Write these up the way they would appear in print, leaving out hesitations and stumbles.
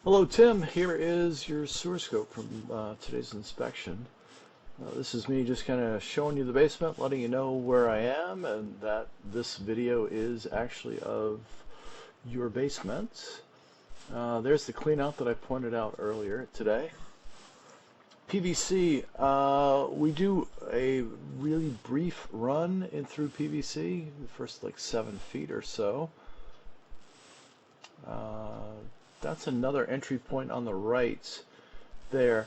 Hello, Tim. Here is your sewer scope from today's inspection. This is me just kind of showing you the basement, letting you know where I am, and that this video is actually of your basement. There's the clean out that I pointed out earlier today. PVC, we do a really brief run in through PVC, the first like 7 feet or so. That's another entry point on the right there.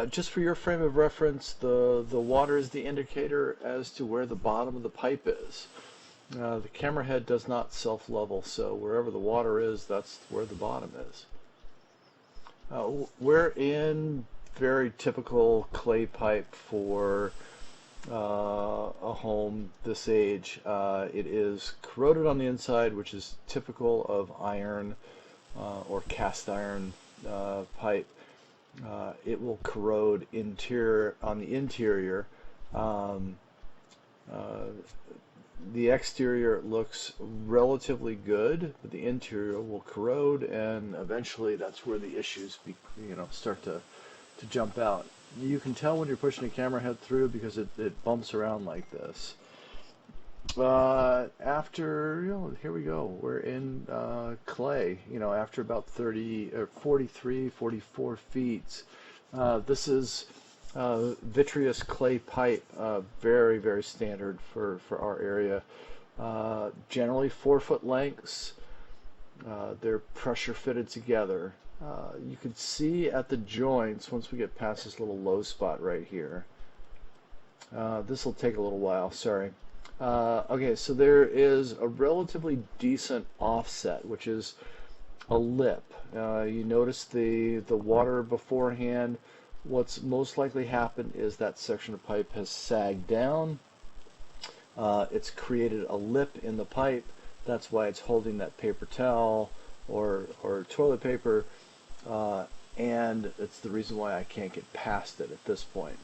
Just for your frame of reference, the water is the indicator as to where the bottom of the pipe is. The camera head does not self-level, so wherever the water is, that's where the bottom is. We're in very typical clay pipe for a home this age. It is corroded on the inside, which is typical of iron or cast iron pipe. It will corrode on the interior. The exterior looks relatively good, but the interior will corrode, and eventually that's where the issues start to jump out. You can tell when you're pushing a camera head through because it bumps around like this. After, here we go, we're in clay, after about 30 or 43, 44 feet. This is vitreous clay pipe, very, very standard for our area. Generally 4-foot lengths. They're pressure fitted together. You can see at the joints, once we get past this little low spot right here. This will take a little while, sorry. Okay, so there is a relatively decent offset, which is a lip. You notice the water beforehand. What's most likely happened is that section of pipe has sagged down. It's created a lip in the pipe. That's why it's holding that paper towel or toilet paper, and it's the reason why I can't get past it at this point.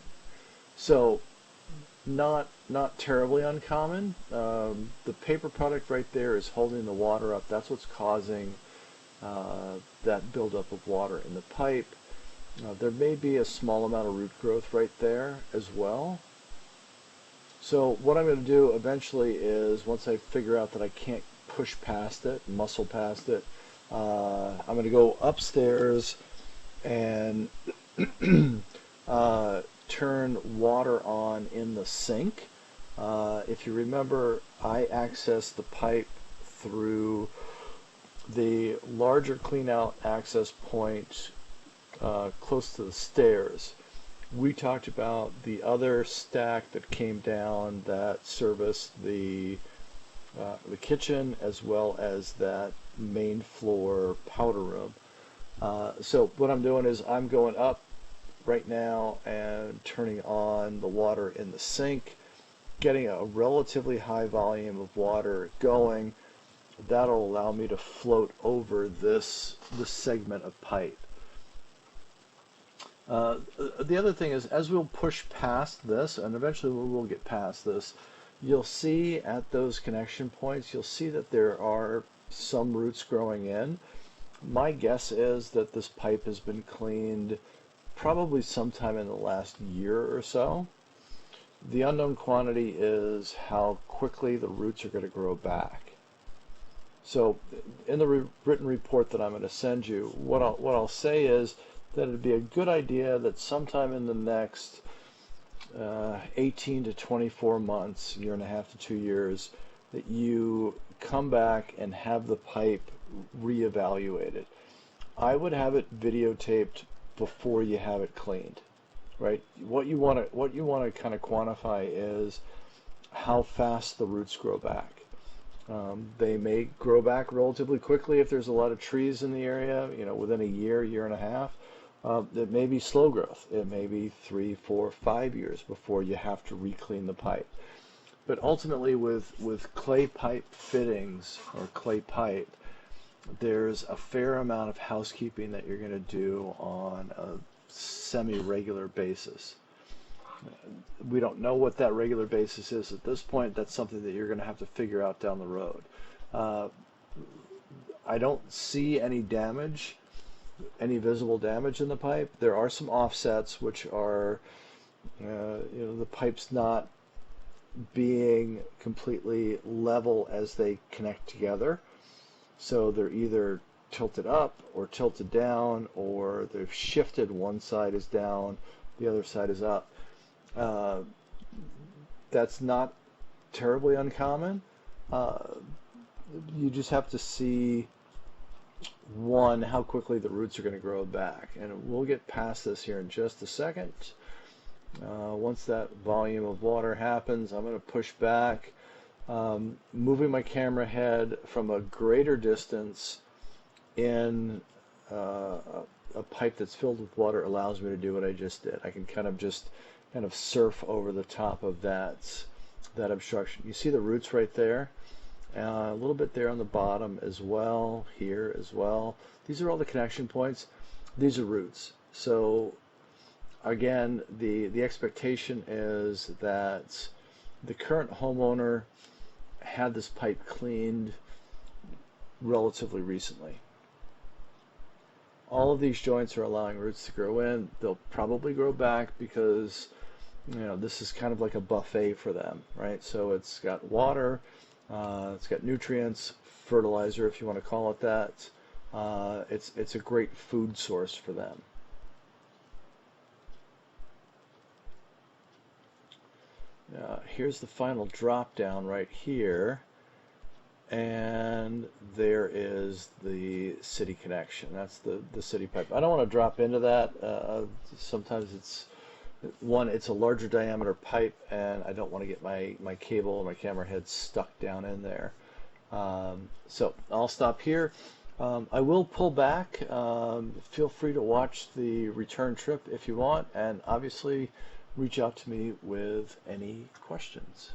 So not terribly uncommon. The paper product right there is holding the water up. That's what's causing that buildup of water in the pipe. There may be a small amount of root growth right there as well. So what I'm going to do eventually is, once I figure out that I can't push past it, muscle past it, I'm going to go upstairs and turn water on in the sink. If you remember, I accessed the pipe through the larger clean-out access point close to the stairs. We talked about the other stack that came down that serviced the kitchen as well as that main floor powder room. So what I'm doing is I'm going up right now and turning on the water in the sink, getting a relatively high volume of water going. That'll allow me to float over this segment of pipe. The other thing is, as we'll push past this, and eventually we will get past this, you'll see at those connection points, you'll see that there are some roots growing in. My guess is that this pipe has been cleaned probably sometime in the last year or so. The unknown quantity is how quickly the roots are going to grow back. So in the written report that I'm going to send you, what I'll say is that it'd be a good idea that sometime in the next 18 to 24 months, year and a half to 2 years, that you come back and have the pipe reevaluated. I would have it videotaped before you have it cleaned, right? What you want to kind of quantify is how fast the roots grow back. They may grow back relatively quickly if there's a lot of trees in the area, within a year, year and a half. It may be slow growth. It may be 3, 4, 5 years before you have to re-clean the pipe. But ultimately, with clay pipe fittings or clay pipe, there's a fair amount of housekeeping that you're going to do on a semi-regular basis. We don't know what that regular basis is at this point. That's something that you're going to have to figure out down the road. I don't see any damage any visible damage in the pipe. There are some offsets, which are the pipe's not being completely level as they connect together. So they're either tilted up or tilted down, or they've shifted. One side is down, the other side is up. That's not terribly uncommon. You just have to see, one, how quickly the roots are going to grow back. And we'll get past this here in just a second. Once that volume of water happens, I'm going to push back, moving my camera head from a greater distance in a pipe that's filled with water allows me to do what I just did. I can kind of surf over the top of that obstruction. You see the roots right there, a little bit there on the bottom as well, here as well. These are all the connection points. These are roots. So again, the expectation is that the current homeowner had this pipe cleaned relatively recently. All of these joints are allowing roots to grow in. They'll probably grow back because this is kind of like a buffet for them, right? So it's got water, it's got nutrients, fertilizer, if you want to call it that. It's a great food source for them. Here's the final drop down right here, and there is the city connection. That's the city pipe. I don't want to drop into that. Sometimes it's a larger diameter pipe, and I don't want to get my cable or my camera head stuck down in there. So I'll stop here. I will pull back. Feel free to watch the return trip if you want, and obviously reach out to me with any questions.